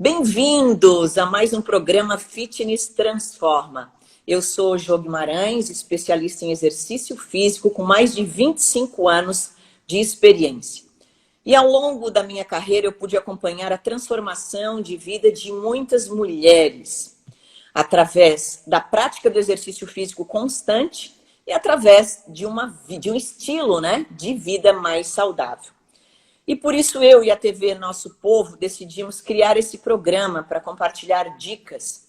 Bem-vindos a mais um programa Fitness Transforma. Eu sou Jo Guimarães, especialista em exercício físico com mais de 25 anos de experiência. E ao longo da minha carreira eu pude acompanhar a transformação de vida de muitas mulheres através da prática do exercício físico constante e através de um estilo, de vida mais saudável. E por isso eu e a TV Nosso Povo decidimos criar esse programa para compartilhar dicas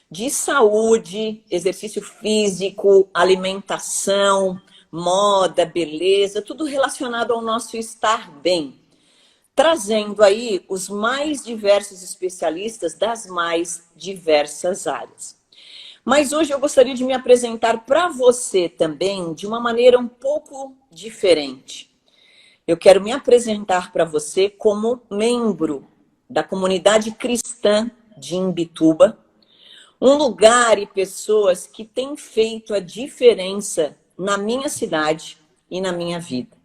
de saúde, exercício físico, alimentação, moda, beleza, tudo relacionado ao nosso estar bem. Trazendo aí os mais diversos especialistas das mais diversas áreas. Mas hoje eu gostaria de me apresentar para você também de uma maneira um pouco diferente. Eu quero me apresentar para você como membro da comunidade cristã de Imbituba, um lugar e pessoas que têm feito a diferença na minha cidade e na minha vida.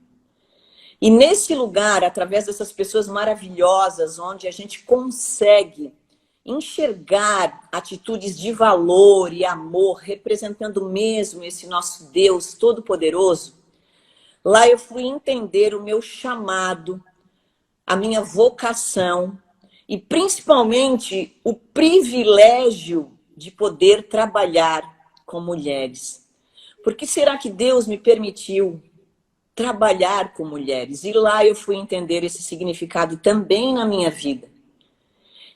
E nesse lugar, através dessas pessoas maravilhosas, onde a gente consegue enxergar atitudes de valor e amor, representando mesmo esse nosso Deus Todo-Poderoso, lá eu fui entender o meu chamado, a minha vocação e principalmente o privilégio de poder trabalhar com mulheres. Por que será que Deus me permitiu trabalhar com mulheres? E lá eu fui entender esse significado também na minha vida.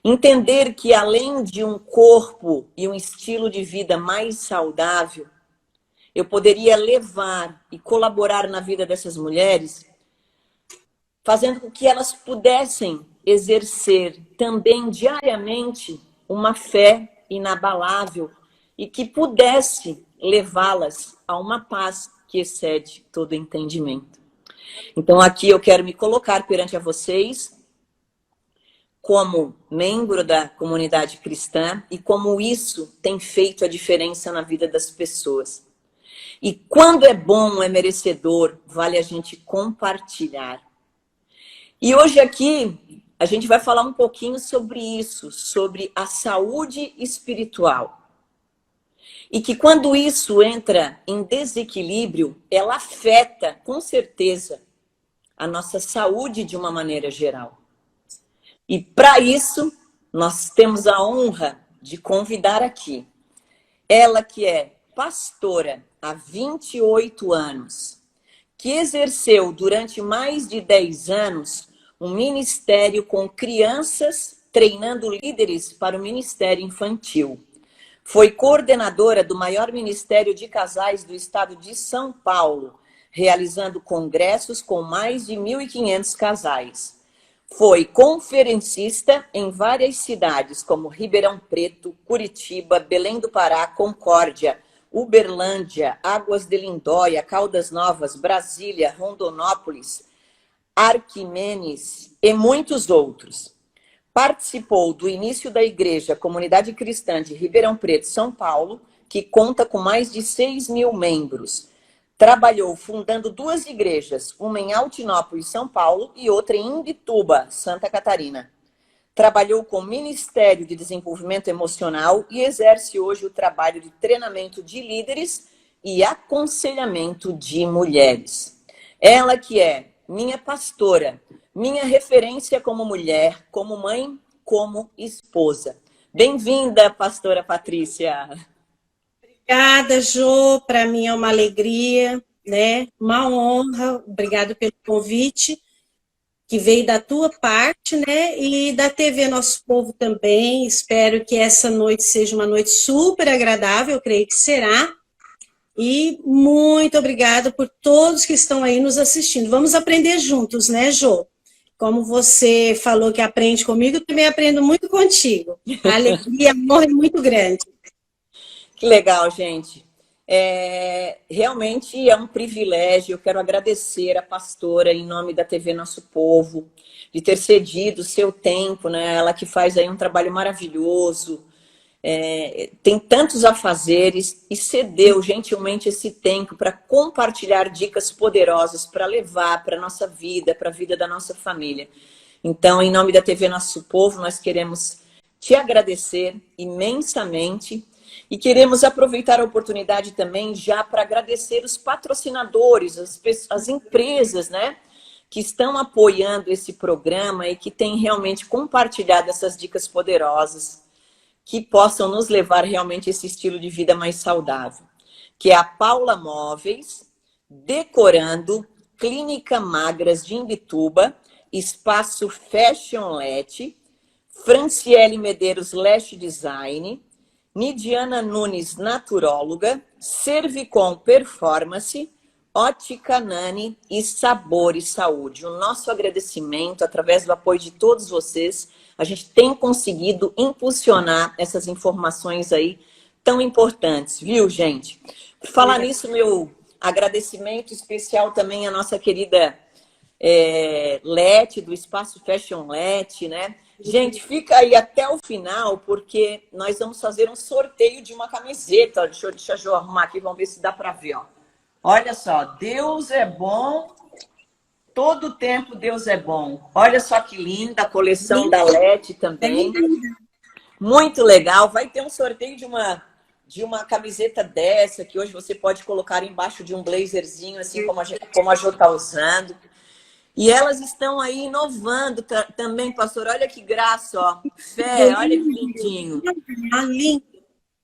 Entender que além de um corpo e um estilo de vida mais saudável, eu poderia levar e colaborar na vida dessas mulheres, fazendo com que elas pudessem exercer também diariamente uma fé inabalável e que pudesse levá-las a uma paz que excede todo entendimento. Então aqui eu quero me colocar perante a vocês como membro da comunidade cristã e como isso tem feito a diferença na vida das pessoas. E quando é bom, é merecedor, vale a gente compartilhar. E hoje aqui a gente vai falar um pouquinho sobre isso, sobre a saúde espiritual. E que quando isso entra em desequilíbrio, ela afeta, com certeza, a nossa saúde de uma maneira geral. E para isso, nós temos a honra de convidar aqui ela que é pastora há 28 anos, que exerceu durante mais de 10 anos um ministério com crianças, treinando líderes para o ministério infantil. Foi coordenadora do maior ministério de casais do estado de São Paulo, realizando congressos com mais de 1.500 casais. Foi conferencista em várias cidades, como Ribeirão Preto, Curitiba, Belém do Pará, Concórdia, Uberlândia, Águas de Lindóia, Caldas Novas, Brasília, Rondonópolis, Arquimedes e muitos outros. Participou do início da igreja Comunidade Cristã de Ribeirão Preto, São Paulo, que conta com mais de 6.000 membros. Trabalhou fundando 2 igrejas, uma em Altinópolis, São Paulo, e outra em Imbituba, Santa Catarina. Trabalhou com Ministério de Desenvolvimento Emocional e exerce hoje o trabalho de treinamento de líderes e aconselhamento de mulheres. Ela que é minha pastora, minha referência como mulher, como mãe, como esposa. Bem-vinda, pastora Patrícia. Obrigada, Jo. Para mim é uma alegria, uma honra. Obrigado pelo convite que veio da tua parte, e da TV Nosso Povo também. Espero que essa noite seja uma noite super agradável, eu creio que será. E muito obrigada por todos que estão aí nos assistindo. Vamos aprender juntos, Jo? Como você falou que aprende comigo, eu também aprendo muito contigo. A alegria e amor é muito grande. Que legal, gente. Realmente é um privilégio. Eu quero agradecer a pastora, em nome da TV Nosso Povo, de ter cedido o seu tempo, Ela que faz aí um trabalho maravilhoso, tem tantos afazeres e cedeu gentilmente esse tempo para compartilhar dicas poderosas para levar para a nossa vida, para a vida da nossa família. Então, em nome da TV Nosso Povo, nós queremos te agradecer imensamente e queremos aproveitar a oportunidade também já para agradecer os patrocinadores, as empresas, né, que estão apoiando esse programa e que têm realmente compartilhado essas dicas poderosas que possam nos levar realmente a esse estilo de vida mais saudável, que é a Paula Móveis, Decorando, Clínica Magras de Imbituba, Espaço Fashionlet, Franciele Medeiros Lash Design, Nidiana Nunes Naturóloga, Servicom Performance, Ótica Nani e Sabor e Saúde. O nosso agradecimento, através do apoio de todos vocês, a gente tem conseguido impulsionar essas informações aí tão importantes, viu, gente? Por falar nisso, meu agradecimento especial também à nossa querida Lete, do Espaço Fashion Lete, né? Gente, fica aí até o final, porque nós vamos fazer um sorteio de uma camiseta. Deixa eu arrumar aqui, vamos ver se dá para ver, ó. Olha só, Deus é bom, todo tempo Deus é bom. Olha só que linda a coleção da Lete também. Muito legal. Vai ter um sorteio de uma camiseta dessa, que hoje você pode colocar embaixo de um blazerzinho, assim como a Jo está usando. E elas estão aí inovando também, pastor. Olha que graça, ó. Fé, olha que lindinho.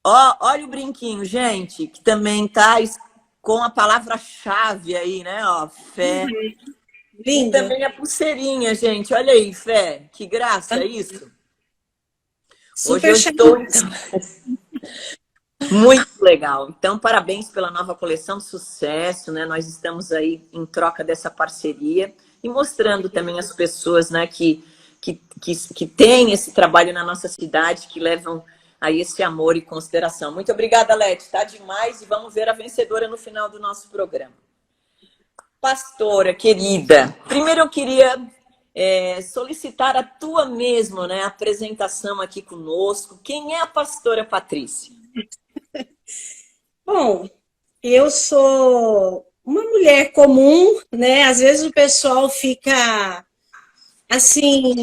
Ó, olha o brinquinho, gente, que também tá com a palavra-chave aí, né? Ó, fé. E também a pulseirinha, gente. Olha aí, Fé. Que graça isso. Hoje eu estou... Muito legal. Então, parabéns pela nova coleção, sucesso, né? Nós estamos aí em troca dessa parceria e mostrando também as pessoas, né, que têm esse trabalho na nossa cidade, que levam aí esse amor e consideração. Muito obrigada, Lete. Tá demais e vamos ver a vencedora no final do nosso programa. Pastora querida, primeiro eu queria solicitar a tua mesmo, né, apresentação aqui conosco. Quem é a pastora Patrícia? Bom, eu sou uma mulher comum, né? Às vezes o pessoal fica assim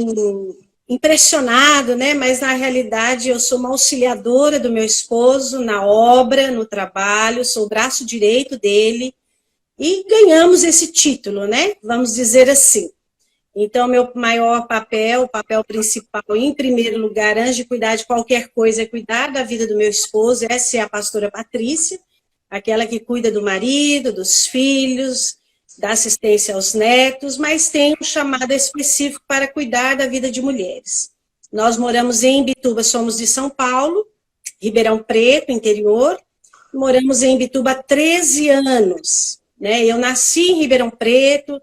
impressionado, né? Mas na realidade eu sou uma auxiliadora do meu esposo na obra, no trabalho, sou o braço direito dele e ganhamos esse título, né? Vamos dizer assim. Então, meu maior papel, o papel principal, em primeiro lugar, antes de cuidar de qualquer coisa, é cuidar da vida do meu esposo. Essa é a pastora Patrícia, aquela que cuida do marido, dos filhos, da assistência aos netos, mas tem um chamado específico para cuidar da vida de mulheres. Nós moramos em Imbituba, somos de São Paulo, Ribeirão Preto, interior. Moramos em Imbituba há 13 anos. Né? Eu nasci em Ribeirão Preto,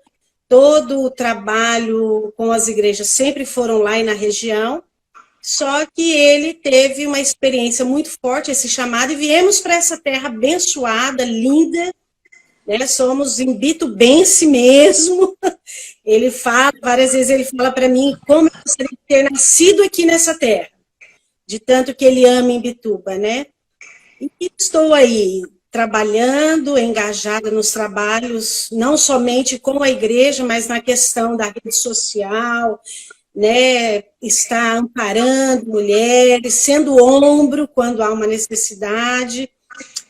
todo o trabalho com as igrejas sempre foram lá e na região, só que ele teve uma experiência muito forte, esse chamado, e viemos para essa terra abençoada, linda, né? Somos imbitubense mesmo. Ele fala, várias vezes ele fala para mim como eu gostaria de ter nascido aqui nessa terra, de tanto que ele ama Imbituba, né? E estou aí, trabalhando, engajada nos trabalhos, não somente com a igreja, mas na questão da rede social, né, está amparando mulheres, sendo ombro quando há uma necessidade.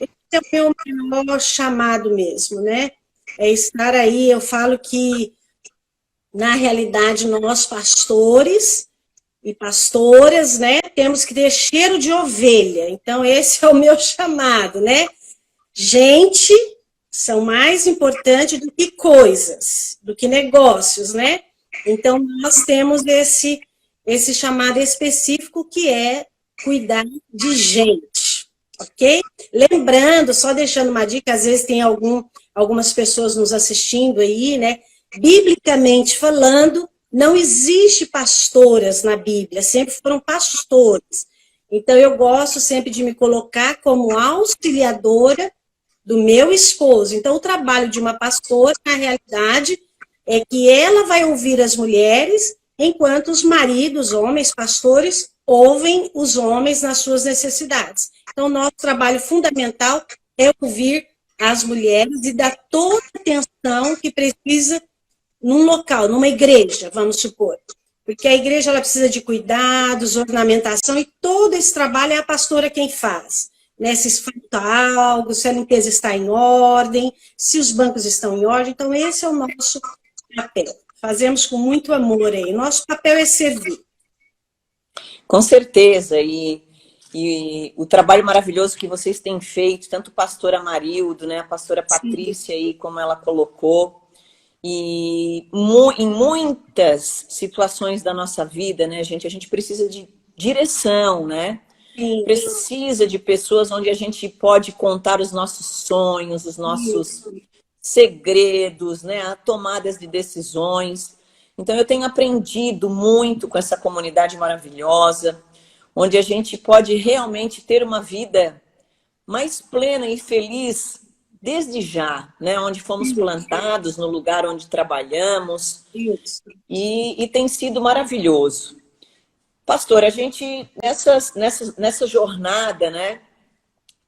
Esse é o meu maior chamado mesmo, né? É estar aí, eu falo que, na realidade, nós pastores e pastoras, né, temos que ter cheiro de ovelha. Então, esse é o meu chamado, né? Gente são mais importantes do que coisas, do que negócios, né? Então, nós temos esse chamado específico que é cuidar de gente, ok? Lembrando, só deixando uma dica, às vezes tem algumas pessoas nos assistindo aí, né? Biblicamente falando, não existe pastoras na Bíblia, sempre foram pastores. Então, eu gosto sempre de me colocar como auxiliadora do meu esposo. Então, o trabalho de uma pastora, na realidade, é que ela vai ouvir as mulheres, enquanto os maridos, homens, pastores, ouvem os homens nas suas necessidades. Então, nosso trabalho fundamental é ouvir as mulheres e dar toda a atenção que precisa num local, numa igreja, vamos supor. Porque a igreja ela precisa de cuidados, ornamentação, e todo esse trabalho é a pastora quem faz. Né? Se falta algo, se a limpeza está em ordem, se os bancos estão em ordem. Então, esse é o nosso papel. Fazemos com muito amor aí. Nosso papel é servir. Com certeza. E o trabalho maravilhoso que vocês têm feito, tanto o pastor Amarildo, né, a pastora Patrícia aí, como ela colocou, e em muitas situações da nossa vida, né, gente, a gente precisa de direção, né? Sim. Precisa de pessoas onde a gente pode contar os nossos sonhos, os nossos segredos, né, tomadas de decisões. Então eu tenho aprendido muito com essa comunidade maravilhosa, onde a gente pode realmente ter uma vida mais plena e feliz desde já, né? Onde fomos plantados, no lugar onde trabalhamos, e tem sido maravilhoso. Pastor, a gente, nessa jornada, né?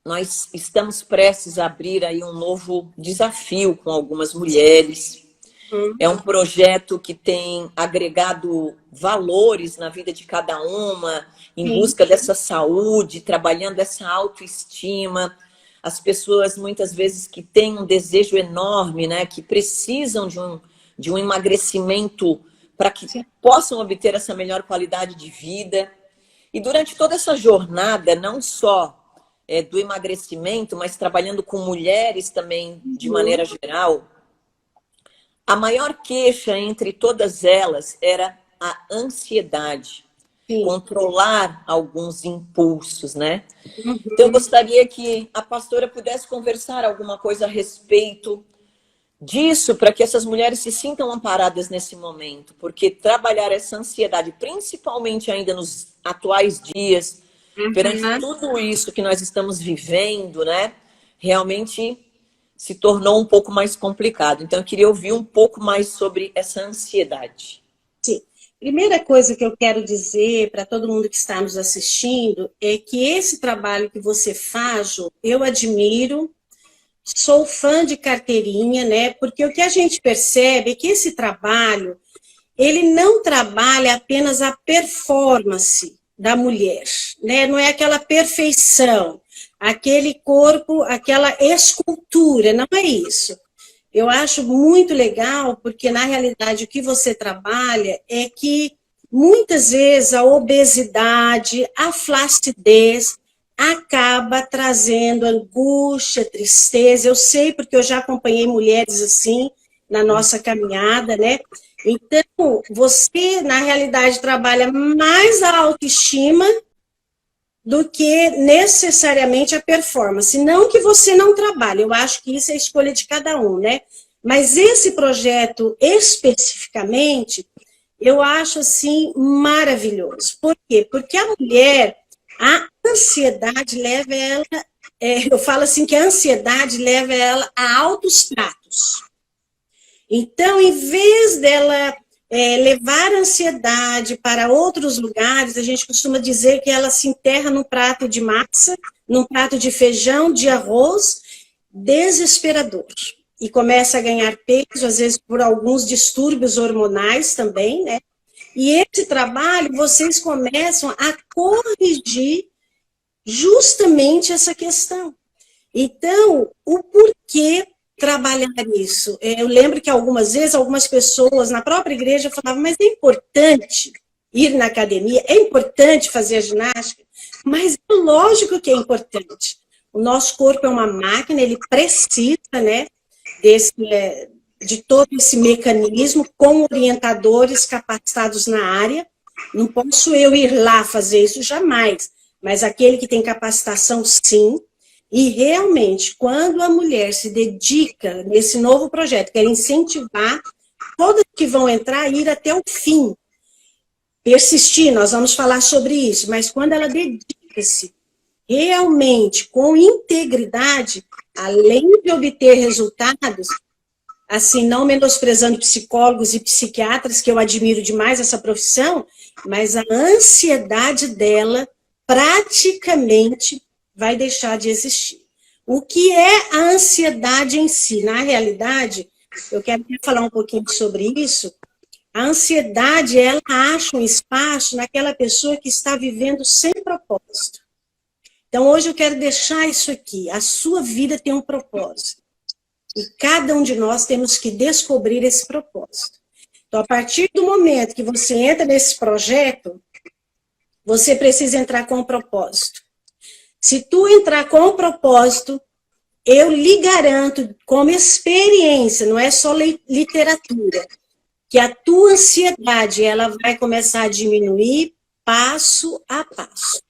Nós estamos prestes a abrir aí um novo desafio com algumas mulheres. É um projeto que tem agregado valores na vida de cada uma, em busca dessa saúde, trabalhando essa autoestima. As pessoas, muitas vezes, que têm um desejo enorme, né, que precisam de um emagrecimento para que possam obter essa melhor qualidade de vida. E durante toda essa jornada, não só do emagrecimento, mas trabalhando com mulheres também, de maneira geral, a maior queixa entre todas elas era a ansiedade. Sim. Controlar alguns impulsos, né? Então, eu gostaria que a pastora pudesse conversar alguma coisa a respeito disso, para que essas mulheres se sintam amparadas nesse momento, porque trabalhar essa ansiedade, principalmente ainda nos atuais dias, perante tudo isso que nós estamos vivendo, né? Realmente se tornou um pouco mais complicado. Então, eu queria ouvir um pouco mais sobre essa ansiedade. Sim. Primeira coisa que eu quero dizer para todo mundo que está nos assistindo é que esse trabalho que você faz, Jô, eu admiro, sou fã de carteirinha, né? Porque o que a gente percebe é que esse trabalho, ele não trabalha apenas a performance da mulher, né? Não é aquela perfeição, aquele corpo, aquela escultura, não é isso. Eu acho muito legal, porque na realidade o que você trabalha é que muitas vezes a obesidade, a flacidez acaba trazendo angústia, tristeza. Eu sei porque eu já acompanhei mulheres assim na nossa caminhada, né? Então, você na realidade trabalha mais a autoestima do que necessariamente a performance. Não que você não trabalhe, eu acho que isso é a escolha de cada um, né? Mas esse projeto especificamente, eu acho assim maravilhoso. Por quê? Porque a mulher, a ansiedade leva ela, eu falo assim que a ansiedade leva ela a altos tratos. Então, em vez dela levar a ansiedade para outros lugares, a gente costuma dizer que ela se enterra num prato de massa, num prato de feijão, de arroz, desesperador. E começa a ganhar peso, às vezes por alguns distúrbios hormonais também, né? E esse trabalho, vocês começam a corrigir justamente essa questão. Então, o porquê trabalhar isso? Eu lembro que algumas vezes, algumas pessoas na própria igreja falavam, mas é importante ir na academia, é importante fazer a ginástica, mas é lógico que é importante. O nosso corpo é uma máquina, ele precisa, né, de todo esse mecanismo com orientadores capacitados na área. Não posso eu ir lá fazer isso jamais, mas aquele que tem capacitação, sim. E realmente, quando a mulher se dedica nesse novo projeto, quer incentivar todas que vão entrar a ir até o fim, persistir, nós vamos falar sobre isso, mas quando ela dedica-se realmente com integridade, além de obter resultados, assim, não menosprezando psicólogos e psiquiatras, que eu admiro demais essa profissão, mas a ansiedade dela praticamente vai deixar de existir. O que é a ansiedade em si? Na realidade, eu quero falar um pouquinho sobre isso, A ansiedade, ela acha um espaço naquela pessoa que está vivendo sem propósito. Então, hoje eu quero deixar isso aqui. A sua vida tem um propósito. E cada um de nós temos que descobrir esse propósito. Então, a partir do momento que você entra nesse projeto, você precisa entrar com um propósito. Se tu entrar com um propósito, eu lhe garanto, como experiência, não é só literatura, que a tua ansiedade ela vai começar a diminuir passo a passo.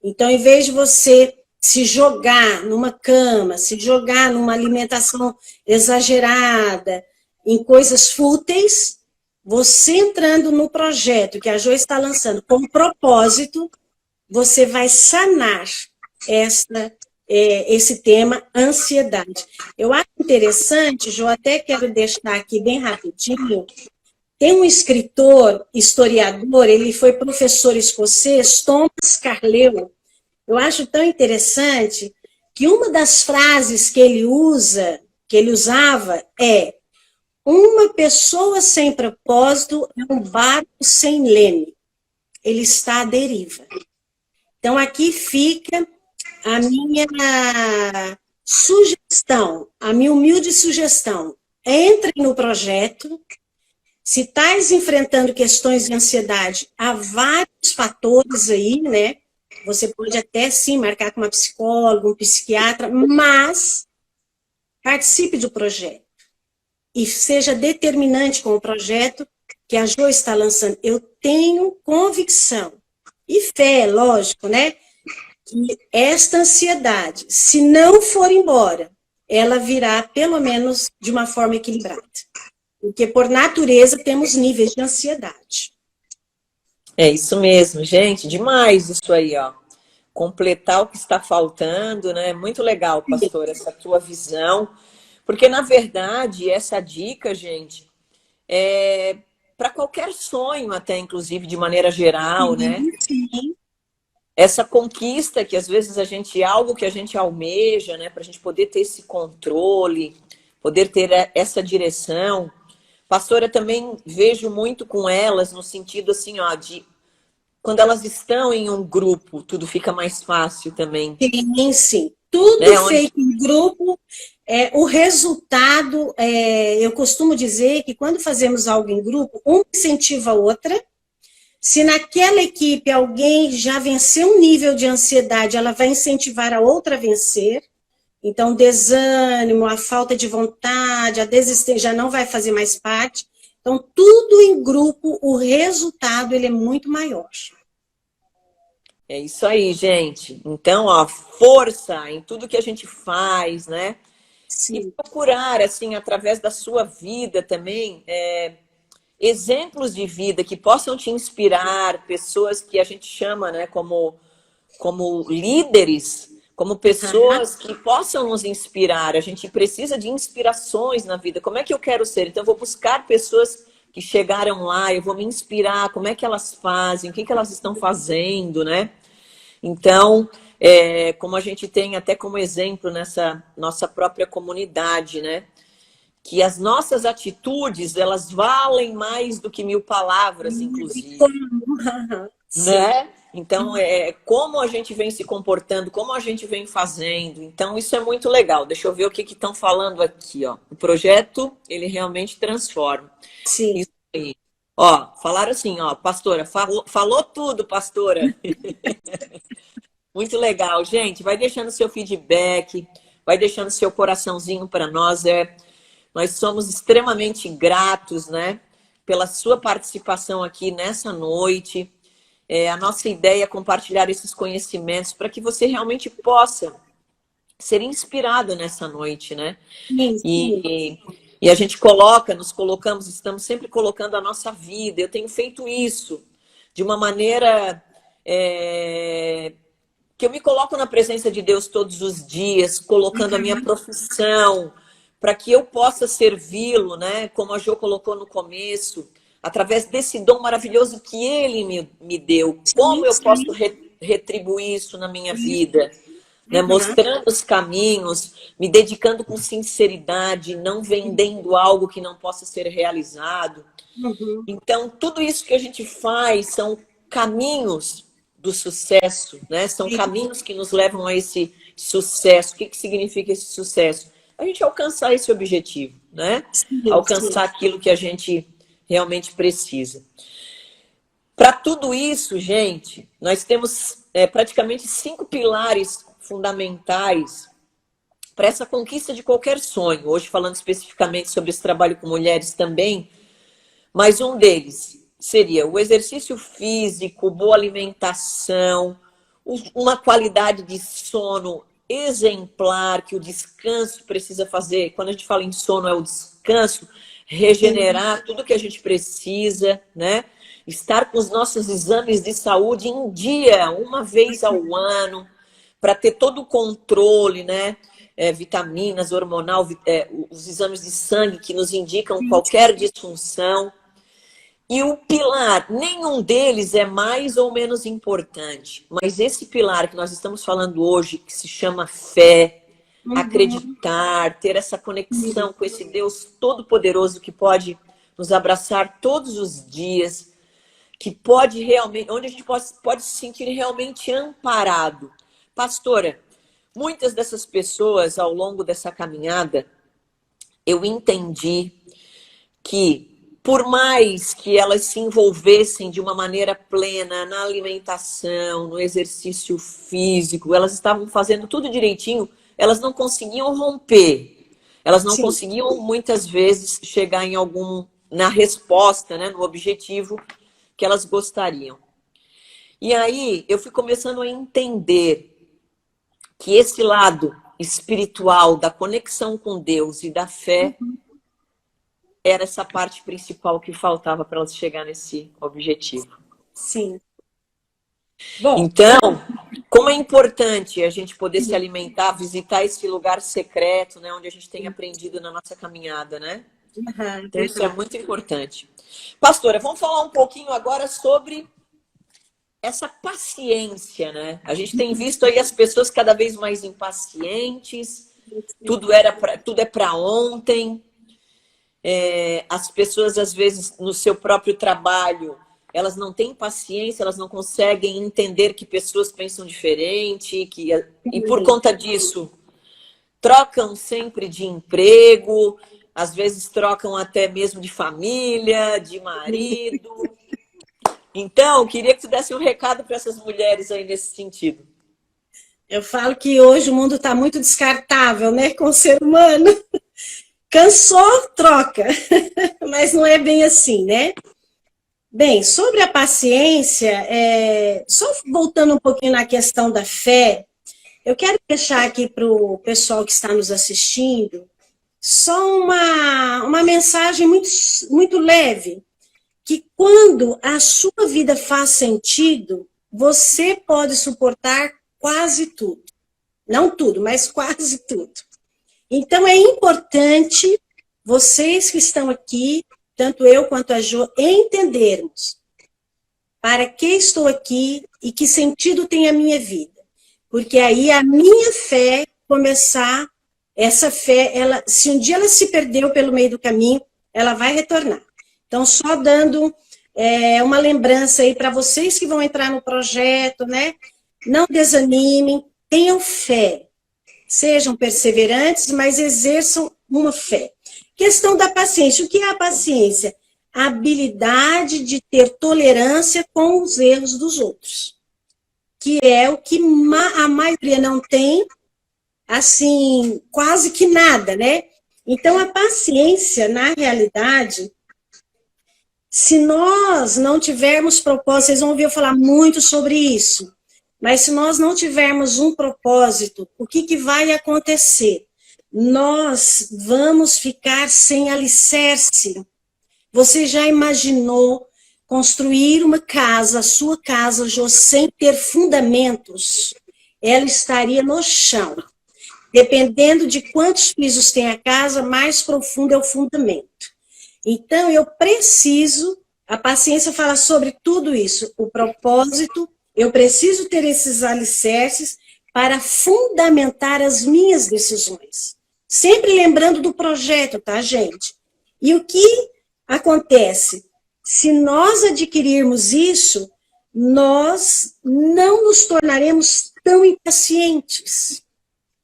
Então, em vez de você se jogar numa cama, se jogar numa alimentação exagerada, em coisas fúteis, você entrando no projeto que a Jo está lançando com propósito, você vai sanar esse tema, ansiedade. Eu acho interessante, Jo, até quero deixar aqui bem rapidinho, tem um escritor, historiador, ele foi professor escocês, Thomas Carlyle. Eu acho tão interessante que uma das frases que ele usava é: uma pessoa sem propósito é um barco sem leme. Ele está à deriva. Então, aqui fica a minha sugestão, a minha humilde sugestão. Entre no projeto. Se estás enfrentando questões de ansiedade, há vários fatores aí, né? Você pode até, sim, marcar com uma psicóloga, um psiquiatra, mas participe do projeto. E seja determinante com o projeto que a Jo está lançando. Eu tenho convicção e fé, lógico, né? Que esta ansiedade, se não for embora, ela virá, pelo menos, de uma forma equilibrada. Porque, por natureza, temos níveis de ansiedade. É isso mesmo, gente. Demais isso aí, ó. Completar o que está faltando, né? Muito legal, pastor, essa tua visão. Porque, na verdade, essa dica, gente, é para qualquer sonho, até, inclusive, de maneira geral, né? Sim. Essa conquista que, às vezes, algo que a gente almeja, né? Para a gente poder ter esse controle, poder ter essa direção. Pastora, eu também vejo muito com elas no sentido assim, ó, de quando elas estão em um grupo, tudo fica mais fácil também. Sim, sim. Tudo né? feito em grupo, o resultado, eu costumo dizer que quando fazemos algo em grupo, um incentiva a outra. Se naquela equipe alguém já venceu um nível de ansiedade, ela vai incentivar a outra a vencer. Então, o desânimo, a falta de vontade, a desistência já não vai fazer mais parte. Então, tudo em grupo, o resultado ele é muito maior. É isso aí, gente. Então, ó, força em tudo que a gente faz, né? Sim. E procurar, assim, através da sua vida também, exemplos de vida que possam te inspirar, pessoas que a gente chama, né, como líderes, como pessoas que possam nos inspirar. A gente precisa de inspirações na vida. Como é que eu quero ser? Então, eu vou buscar pessoas que chegaram lá, eu vou me inspirar, como é que elas fazem, o que elas estão fazendo, né? Então, como a gente tem até como exemplo nessa nossa própria comunidade, né? Que as nossas atitudes, elas valem mais do que 1000 palavras, inclusive. Né? Então, como a gente vem se comportando, como a gente vem fazendo. Então, isso é muito legal. Deixa eu ver o que estão falando aqui, ó. O projeto, ele realmente transforma. Sim. Isso aí. Ó, falaram assim, ó, pastora, falou tudo, pastora. Muito legal, gente. Vai deixando seu feedback, vai deixando seu coraçãozinho para nós. Nós somos extremamente gratos, né, pela sua participação aqui nessa noite. A nossa ideia é compartilhar esses conhecimentos para que você realmente possa ser inspirado nessa noite, né? Sim. E a gente estamos sempre colocando a nossa vida. Eu tenho feito isso de uma maneira que eu me coloco na presença de Deus todos os dias, colocando a minha profissão, para que eu possa servi-lo, né? Como a Jo colocou no começo, através desse dom maravilhoso que Ele me deu. Como eu posso retribuir isso na minha vida? né? Mostrando os caminhos, me dedicando com sinceridade, não vendendo algo que não possa ser realizado. Então, tudo isso que a gente faz são caminhos do sucesso, né? São caminhos que nos levam a esse sucesso. O que significa esse sucesso? A gente alcançar esse objetivo, né? Alcançar aquilo que a gente realmente precisa. Para tudo isso, gente, nós temos praticamente 5 pilares fundamentais para essa conquista de qualquer sonho. Hoje, falando especificamente sobre esse trabalho com mulheres também, mas um deles seria o exercício físico, boa alimentação, uma qualidade de sono exemplar, que o descanso precisa fazer. Quando a gente fala em sono, é o descanso, regenerar tudo que a gente precisa, né? Estar com os nossos exames de saúde em dia, uma vez ao ano, para ter todo o controle, né? Vitaminas, hormonal, os exames de sangue que nos indicam qualquer disfunção. E o pilar, nenhum deles é mais ou menos importante, mas esse pilar que nós estamos falando hoje, que se chama fé, acreditar, ter essa conexão com esse Deus todo-poderoso que pode nos abraçar todos os dias, que pode realmente, onde a gente pode se sentir realmente amparado. Pastora, muitas dessas pessoas, ao longo dessa caminhada, eu entendi que, por mais que elas se envolvessem de uma maneira plena na alimentação, no exercício físico, elas estavam fazendo tudo direitinho, elas não conseguiam romper. Elas não conseguiam, muitas vezes, chegar na resposta, né, no objetivo que elas gostariam. E aí, eu fui começando a entender que esse lado espiritual da conexão com Deus e da fé era essa parte principal que faltava para elas chegar nesse objetivo. Sim. Bom, então, como é importante a gente poder se alimentar, visitar esse lugar secreto, né, onde a gente tem aprendido na nossa caminhada, né? Então, isso é muito importante. Pastora, vamos falar um pouquinho agora sobre essa paciência, né? A gente tem visto aí as pessoas cada vez mais impacientes, tudo é para ontem. As pessoas, às vezes, no seu próprio trabalho, elas não têm paciência, elas não conseguem entender que pessoas pensam diferente, e por conta disso, trocam sempre de emprego, às vezes trocam até mesmo de família, de marido. Então, queria que tu desse um recado para essas mulheres aí nesse sentido. Eu falo que hoje o mundo está muito descartável, né, com o ser humano. Cansou, troca. Mas não é bem assim, né? Bem, sobre a paciência, só voltando um pouquinho na questão da fé, eu quero deixar aqui para o pessoal que está nos assistindo só uma mensagem muito, muito leve, que quando a sua vida faz sentido, você pode suportar quase tudo. Não tudo, mas quase tudo. Então, é importante vocês que estão aqui, tanto eu quanto a Jo, entendermos para que estou aqui e que sentido tem a minha vida. Porque aí a minha fé começar, essa fé, se um dia ela se perdeu pelo meio do caminho, ela vai retornar. Então, só dando uma lembrança aí para vocês que vão entrar no projeto, né? Não desanimem, tenham fé. Sejam perseverantes, mas exerçam uma fé. Questão da paciência. O que é a paciência? A habilidade de ter tolerância com os erros dos outros. Que é o que a maioria não tem, assim, quase que nada, né? Então, a paciência, na realidade, se nós não tivermos propósito, vocês vão ouvir eu falar muito sobre isso, mas se nós não tivermos um propósito, o que vai acontecer? Nós vamos ficar sem alicerce. Você já imaginou construir uma casa, a sua casa, sem ter fundamentos? Ela estaria no chão. Dependendo de quantos pisos tem a casa, mais profundo é o fundamento. Então, eu preciso, a paciência fala sobre tudo isso, o propósito, eu preciso ter esses alicerces para fundamentar as minhas decisões. Sempre lembrando do projeto, tá, gente? E o que acontece? Se nós adquirirmos isso, nós não nos tornaremos tão impacientes.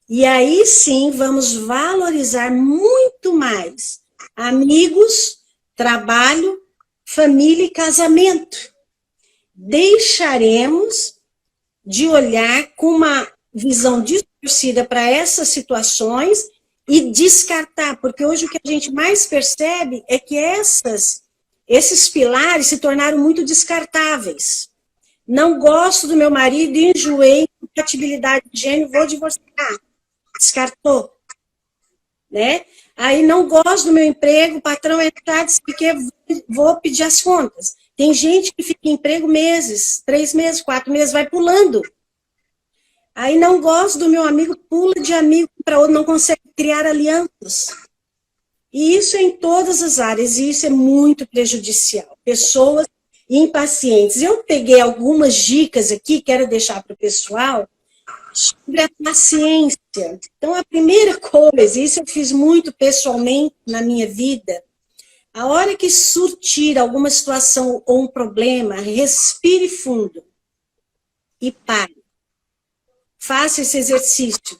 E aí sim vamos valorizar muito mais amigos, trabalho, família e casamento. Deixaremos de olhar com uma visão distorcida para essas situações e descartar, porque hoje o que a gente mais percebe é que esses pilares se tornaram muito descartáveis. Não gosto do meu marido, enjoei, compatibilidade de gênero, vou divorciar. Descartou. Né? Aí não gosto do meu emprego, o patrão é tarde, porque vou pedir as contas. Tem gente que fica em emprego meses, 3 meses, 4 meses, vai pulando. Aí não gosto do meu amigo, pula de amigo para outro, não consegue criar alianças. E isso é em todas as áreas, e isso é muito prejudicial. Pessoas impacientes. Eu peguei algumas dicas aqui, quero deixar para o pessoal, sobre a paciência. Então, a primeira coisa, isso eu fiz muito pessoalmente na minha vida, a hora que surgir alguma situação ou um problema, respire fundo e pare. Faça esse exercício.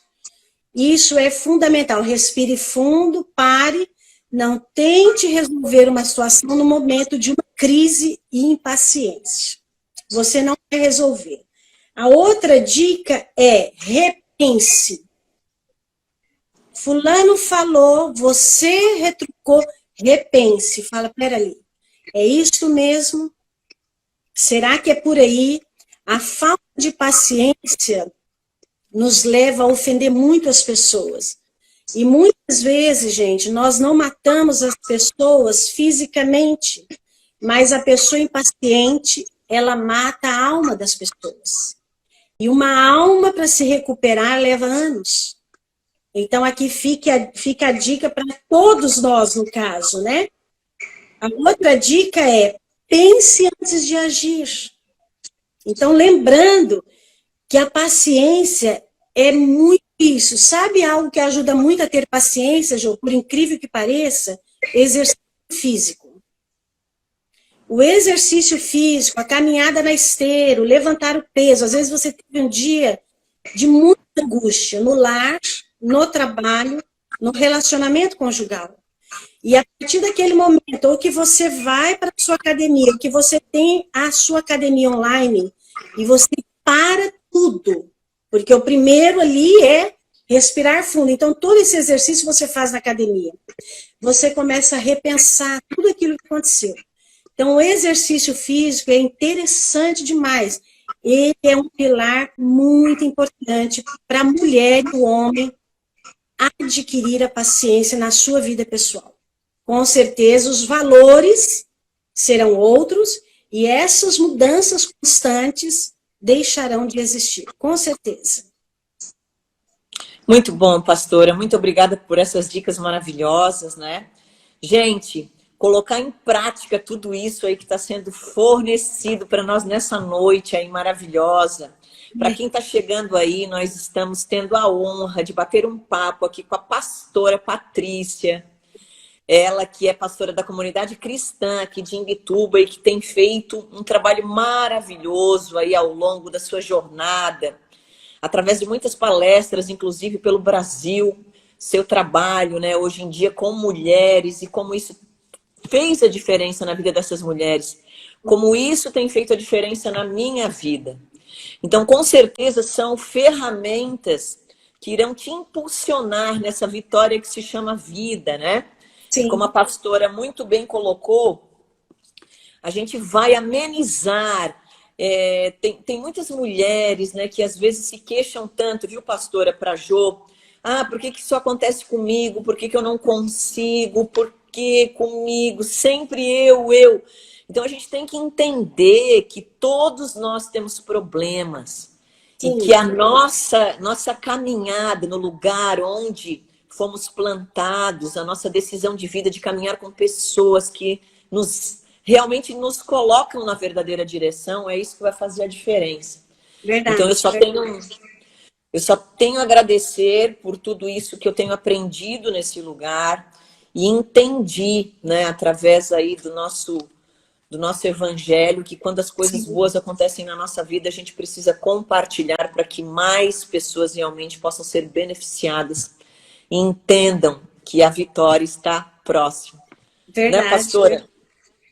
Isso é fundamental. Respire fundo, pare, não tente resolver uma situação no momento de uma crise e impaciência. Você não vai resolver. A outra dica é repense. Fulano falou, você retrucou, repense. Fala, peraí, é isso mesmo? Será que é por aí? A falta de paciência nos leva a ofender muito as pessoas. E muitas vezes, gente, nós não matamos as pessoas fisicamente, mas a pessoa impaciente, ela mata a alma das pessoas. E uma alma para se recuperar leva anos. Então aqui fica a dica para todos nós, no caso, né? A outra dica é, pense antes de agir. Então, lembrando que a paciência é muito isso. Sabe algo que ajuda muito a ter paciência, Jô, por incrível que pareça? Exercício físico. O exercício físico, a caminhada na esteira, o levantar o peso. Às vezes você teve um dia de muita angústia no lar, no trabalho, no relacionamento conjugal. E a partir daquele momento, ou que você vai para a sua academia, ou que você tem a sua academia online, e você para tudo, porque o primeiro ali é respirar fundo. Então, todo esse exercício você faz na academia. Você começa a repensar tudo aquilo que aconteceu. Então, o exercício físico é interessante demais. Ele é um pilar muito importante para a mulher e o homem adquirir a paciência na sua vida pessoal. Com certeza, os valores serão outros e essas mudanças constantes deixarão de existir, com certeza. Muito bom, pastora. Muito obrigada por essas dicas maravilhosas, né? Gente, colocar em prática tudo isso aí que está sendo fornecido para nós nessa noite aí maravilhosa. Para quem está chegando aí, nós estamos tendo a honra de bater um papo aqui com a pastora Patrícia. Ela que é pastora da comunidade cristã aqui de Imbituba e que tem feito um trabalho maravilhoso aí ao longo da sua jornada, através de muitas palestras, inclusive pelo Brasil, seu trabalho, né, hoje em dia com mulheres e como isso fez a diferença na vida dessas mulheres, como isso tem feito a diferença na minha vida. Então, com certeza, são ferramentas que irão te impulsionar nessa vitória que se chama vida, né? Sim. Como a pastora muito bem colocou, a gente vai amenizar. Tem muitas mulheres, né, que às vezes se queixam tanto, viu, pastora, para Jô? Ah, por que isso acontece comigo? Por que eu não consigo? Por que comigo? Sempre eu. Então a gente tem que entender que todos nós temos problemas. Sim. E que a nossa caminhada no lugar onde fomos plantados, a nossa decisão de vida de caminhar com pessoas que realmente nos colocam na verdadeira direção, é isso que vai fazer a diferença. Verdade. Então Eu só tenho a agradecer por tudo isso que eu tenho aprendido nesse lugar e entendi, né, através aí do nosso evangelho, que quando as coisas boas acontecem na nossa vida, a gente precisa compartilhar para que mais pessoas realmente possam ser beneficiadas e entendam que a vitória está próxima. Verdade. Né, pastora?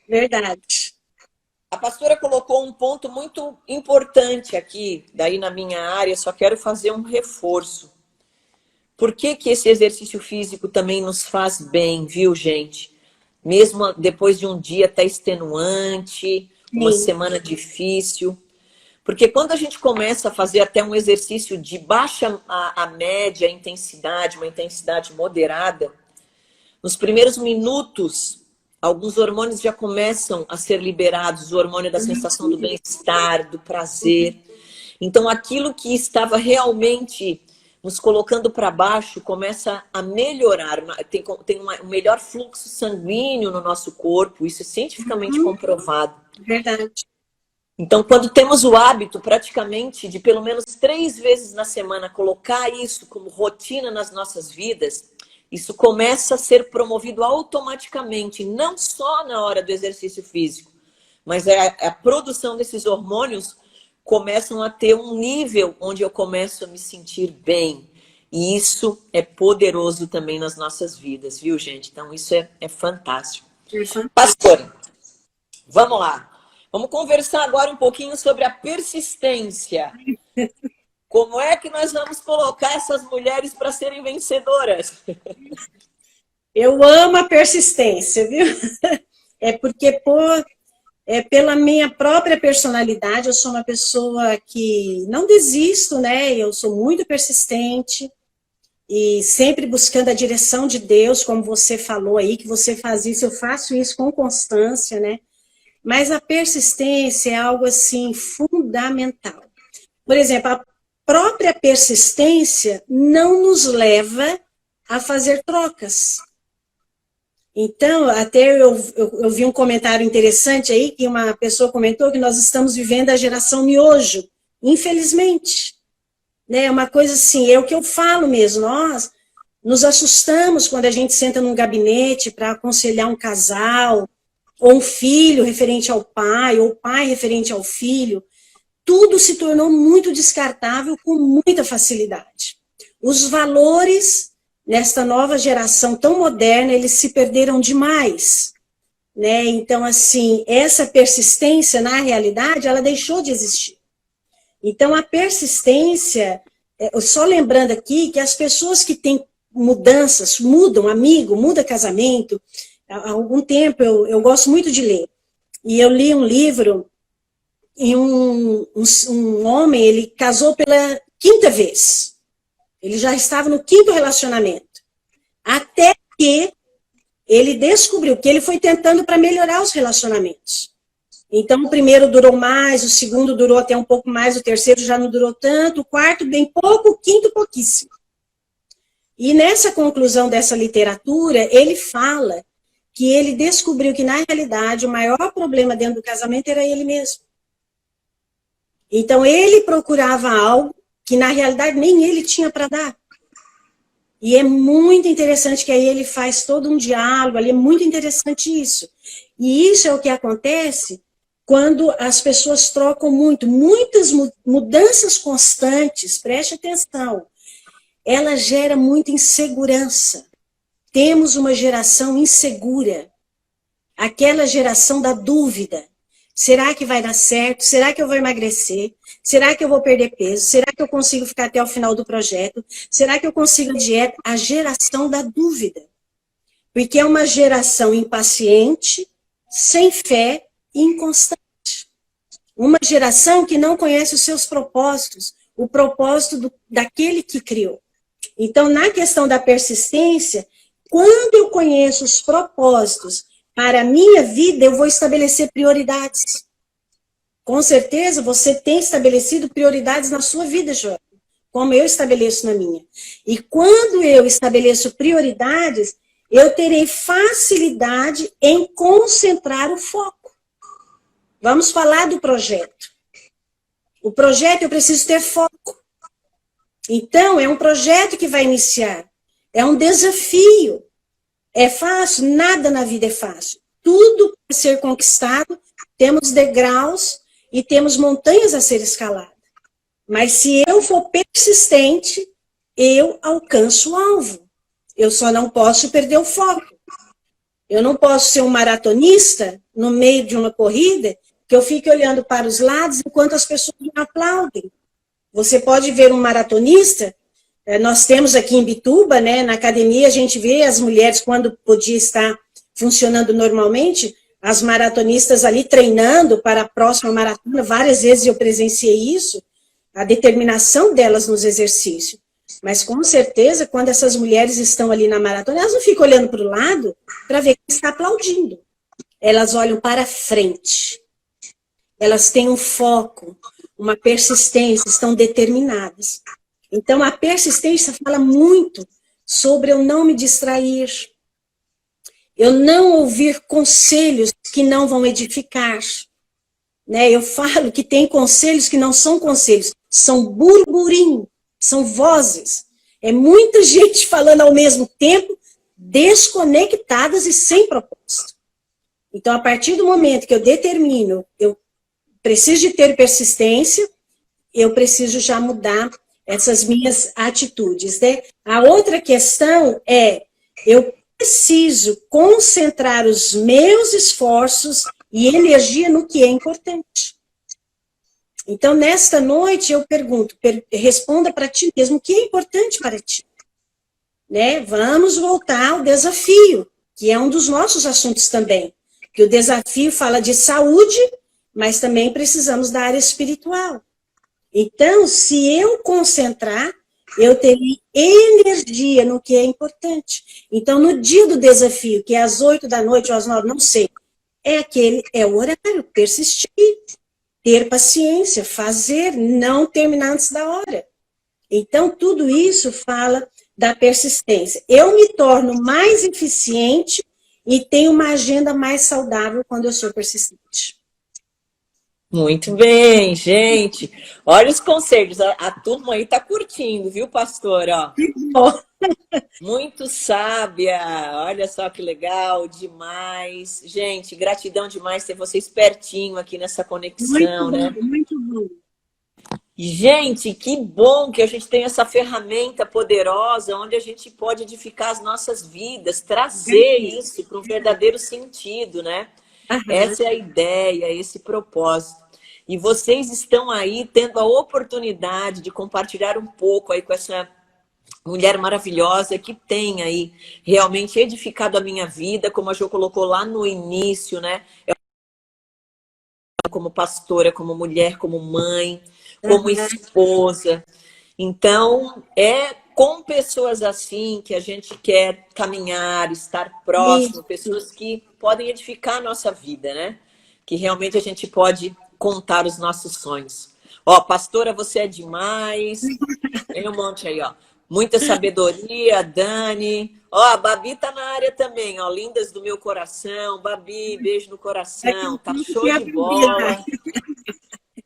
Verdade. A pastora colocou um ponto muito importante aqui, daí na minha área, só quero fazer um reforço. Por que que esse exercício físico também nos faz bem, viu, gente? Mesmo depois de um dia até extenuante, uma semana difícil. Porque quando a gente começa a fazer até um exercício de baixa a média intensidade, uma intensidade moderada, nos primeiros minutos, alguns hormônios já começam a ser liberados, o hormônio da sensação do bem-estar, do prazer. Então, aquilo que estava realmente nos colocando para baixo começa a melhorar, tem um melhor fluxo sanguíneo no nosso corpo, isso é cientificamente comprovado. Verdade. Então, quando temos o hábito praticamente de pelo menos 3 vezes na semana colocar isso como rotina nas nossas vidas, isso começa a ser promovido automaticamente, não só na hora do exercício físico, mas a produção desses hormônios começam a ter um nível onde eu começo a me sentir bem. E isso é poderoso também nas nossas vidas, viu, gente? Então, isso é fantástico. Pastora, vamos lá. Vamos conversar agora um pouquinho sobre a persistência. Como é que nós vamos colocar essas mulheres para serem vencedoras? Eu amo a persistência, viu? É porque pela minha própria personalidade, eu sou uma pessoa que não desisto, né? Eu sou muito persistente e sempre buscando a direção de Deus, como você falou aí, que você faz isso, eu faço isso com constância, né? Mas a persistência é algo assim fundamental. Por exemplo, a própria persistência não nos leva a fazer trocas. Então, até eu vi um comentário interessante aí, que uma pessoa comentou que nós estamos vivendo a geração miojo, infelizmente. Né? Uma coisa assim, é o que eu falo mesmo, nós nos assustamos quando a gente senta num gabinete para aconselhar um casal, ou um filho referente ao pai, ou pai referente ao filho. Tudo se tornou muito descartável com muita facilidade. Os valores nesta nova geração tão moderna, eles se perderam demais, né? Então, assim, essa persistência, na realidade, ela deixou de existir. Então, a persistência, só lembrando aqui que as pessoas que têm mudanças, mudam amigo, muda casamento, há algum tempo eu gosto muito de ler, e eu li um livro, e um homem, ele casou pela 5ª vez. Ele já estava no 5º relacionamento. Até que ele descobriu que ele foi tentando para melhorar os relacionamentos. Então, o primeiro durou mais, o segundo durou até um pouco mais, o terceiro já não durou tanto, o quarto bem pouco, o quinto pouquíssimo. E nessa conclusão dessa literatura, ele fala que ele descobriu que, na realidade, o maior problema dentro do casamento era ele mesmo. Então, ele procurava algo que, na realidade, nem ele tinha para dar. E é muito interessante que aí ele faz todo um diálogo, ali é muito interessante isso. E isso é o que acontece quando as pessoas trocam muito. Muitas mudanças constantes, preste atenção, ela gera muita insegurança. Temos uma geração insegura, aquela geração da dúvida. Será que vai dar certo? Será que eu vou emagrecer? Será que eu vou perder peso? Será que eu consigo ficar até o final do projeto? Será que eu consigo dieta? A geração da dúvida. Porque é uma geração impaciente, sem fé e inconstante. Uma geração que não conhece os seus propósitos, o propósito daquele que criou. Então, na questão da persistência, quando eu conheço os propósitos para a minha vida, eu vou estabelecer prioridades. Com certeza, você tem estabelecido prioridades na sua vida, João, como eu estabeleço na minha. E quando eu estabeleço prioridades, eu terei facilidade em concentrar o foco. Vamos falar do projeto. O projeto eu preciso ter foco. Então, é um projeto que vai iniciar. É um desafio. É fácil? Nada na vida é fácil. Tudo para ser conquistado, temos degraus e temos montanhas a ser escaladas. Mas se eu for persistente, eu alcanço o alvo. Eu só não posso perder o foco. Eu não posso ser um maratonista no meio de uma corrida que eu fique olhando para os lados enquanto as pessoas me aplaudem. Você pode ver um maratonista, nós temos aqui em Bituba, né, na academia, a gente vê as mulheres, quando podia estar funcionando normalmente, as maratonistas ali treinando para a próxima maratona, várias vezes eu presenciei isso, a determinação delas nos exercícios. Mas com certeza, quando essas mulheres estão ali na maratona, elas não ficam olhando para o lado para ver quem está aplaudindo. Elas olham para frente. Elas têm um foco, uma persistência, estão determinadas. Então, a persistência fala muito sobre eu não me distrair, eu não ouvir conselhos que não vão edificar. Né? Eu falo que tem conselhos que não são conselhos, são burburinho, são vozes. É muita gente falando ao mesmo tempo, desconectadas e sem propósito. Então, a partir do momento que eu determino, eu preciso de ter persistência, eu preciso já mudar essas minhas atitudes, né? A outra questão é, eu preciso concentrar os meus esforços e energia no que é importante. Então, nesta noite, eu pergunto, responda para ti mesmo, o que é importante para ti? Né? Vamos voltar ao desafio, que é um dos nossos assuntos também, que o desafio fala de saúde, mas também precisamos da área espiritual. Então, se eu concentrar, eu terei energia no que é importante. Então, no dia do desafio, que é às 8 da noite ou às 9, não sei, é o horário, persistir, ter paciência, fazer, não terminar antes da hora. Então, tudo isso fala da persistência. Eu me torno mais eficiente e tenho uma agenda mais saudável quando eu sou persistente. Muito bem, gente. Olha os conselhos. A turma aí tá curtindo, viu, pastora? Muito sábia. Olha só que legal, demais. Gente, gratidão demais ter vocês pertinho aqui nessa conexão, né? Muito bom. Gente, que bom que a gente tem essa ferramenta poderosa onde a gente pode edificar as nossas vidas, trazer isso para um verdadeiro sentido, né? Essa é a ideia, esse propósito. E vocês estão aí tendo a oportunidade de compartilhar um pouco aí com essa mulher maravilhosa que tem aí realmente edificado a minha vida, como a Jo colocou lá no início, né? Como pastora, como mulher, como mãe, como esposa. Então, é com pessoas assim que a gente quer caminhar, estar próximo, pessoas que podem edificar a nossa vida, né? Que realmente a gente pode contar os nossos sonhos. Ó, pastora, você é demais. Tem um monte aí, ó. Muita sabedoria, Dani. Ó, a Babi tá na área também, ó. Lindas do meu coração. Babi, beijo no coração. Tá show de bola.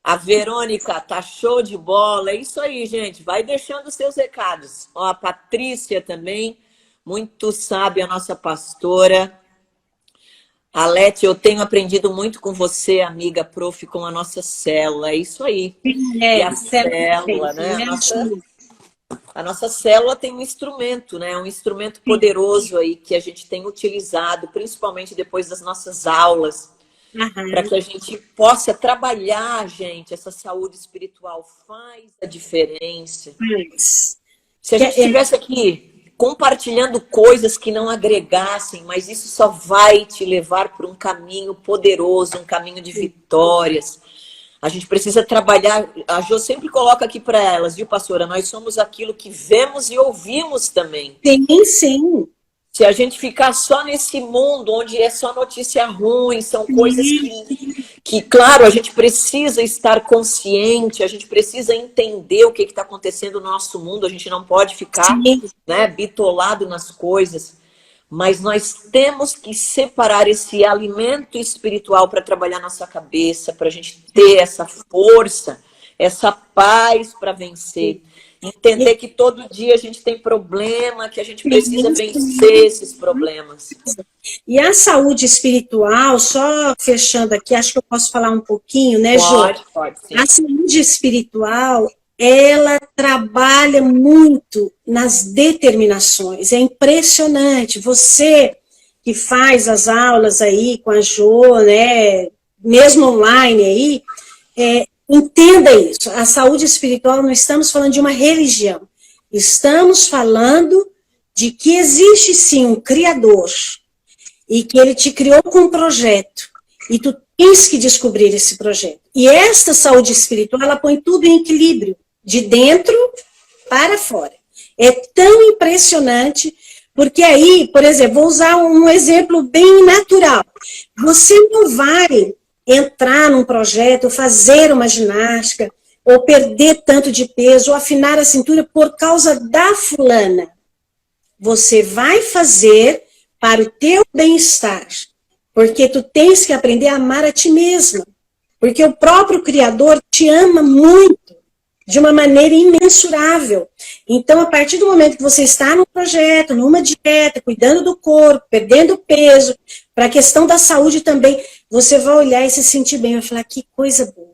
A Verônica, tá show de bola. É isso aí, gente. Vai deixando os seus recados. Ó, a Patrícia também, muito sábia, a nossa pastora. Alete, eu tenho aprendido muito com você, amiga prof, com a nossa célula. É isso aí. É, e a célula, né? A nossa célula tem um instrumento, né? Um instrumento poderoso aí que a gente tem utilizado, principalmente depois das nossas aulas, para que a gente possa trabalhar, gente, essa saúde espiritual faz a diferença. Se a gente estivesse aqui compartilhando coisas que não agregassem, mas isso só vai te levar para um caminho poderoso, um caminho de vitórias. A gente precisa trabalhar, a Jo sempre coloca aqui para elas, viu, pastora? Nós somos aquilo que vemos e ouvimos também. Sim, sim. Se a gente ficar só nesse mundo onde é só notícia ruim, são coisas que, claro, a gente precisa estar consciente, a gente precisa entender o que está acontecendo no nosso mundo, a gente não pode ficar, né, bitolado nas coisas, mas nós temos que separar esse alimento espiritual para trabalhar nossa cabeça, para a gente ter essa força essa paz para vencer. Entender que todo dia a gente tem problema, que a gente precisa vencer esses problemas. E a saúde espiritual, só fechando aqui, acho que eu posso falar um pouquinho, né, Jô? Pode, sim. A saúde espiritual, ela trabalha muito nas determinações. É impressionante. Você que faz as aulas aí com a Jô, né, mesmo online aí, entenda isso. A saúde espiritual, não estamos falando de uma religião. Estamos falando de que existe sim um Criador e que ele te criou com um projeto. E tu tens que descobrir esse projeto. E esta saúde espiritual, ela põe tudo em equilíbrio, de dentro para fora. É tão impressionante, porque aí, por exemplo, vou usar um exemplo bem natural. Você não vai entrar num projeto, fazer uma ginástica, ou perder tanto de peso, ou afinar a cintura por causa da fulana. Você vai fazer para o teu bem-estar. Porque tu tens que aprender a amar a ti mesma. Porque o próprio Criador te ama muito, de uma maneira imensurável. Então, a partir do momento que você está num projeto, numa dieta, cuidando do corpo, perdendo peso, para a questão da saúde também, você vai olhar e se sentir bem, vai falar, que coisa boa.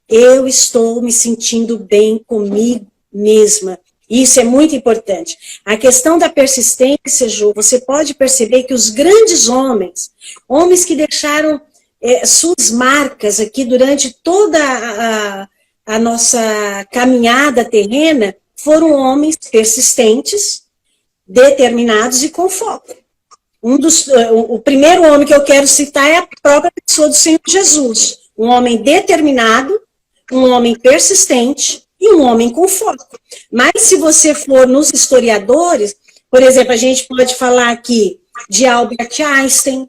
Eu estou me sentindo bem comigo mesma. Isso é muito importante. A questão da persistência, Ju, você pode perceber que os grandes homens que deixaram suas marcas aqui durante toda a nossa caminhada terrena, foram homens persistentes, determinados e com foco. O primeiro homem que eu quero citar é a própria pessoa do Senhor Jesus. Um homem determinado, um homem persistente e um homem com foco. Mas se você for nos historiadores, por exemplo, a gente pode falar aqui de Albert Einstein.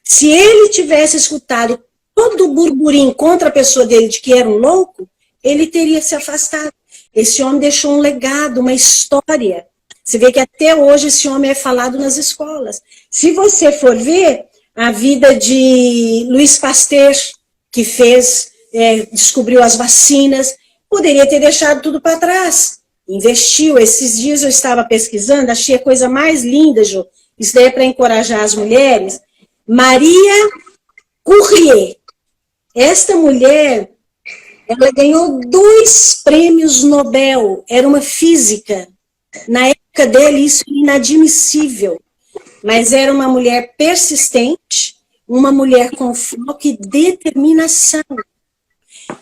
Se ele tivesse escutado todo o burburinho contra a pessoa dele de que era um louco, ele teria se afastado. Esse homem deixou um legado, uma história. Você vê que até hoje esse homem é falado nas escolas. Se você for ver a vida de Louis Pasteur, que descobriu as vacinas, poderia ter deixado tudo para trás. Investiu. Esses dias eu estava pesquisando, achei a coisa mais linda, Jô. Isso daí é para encorajar as mulheres. Maria Curie. Esta mulher, ela ganhou 2 prêmios Nobel. Era uma física. Na época dele, isso é inadmissível. Mas era uma mulher persistente, uma mulher com foco e determinação.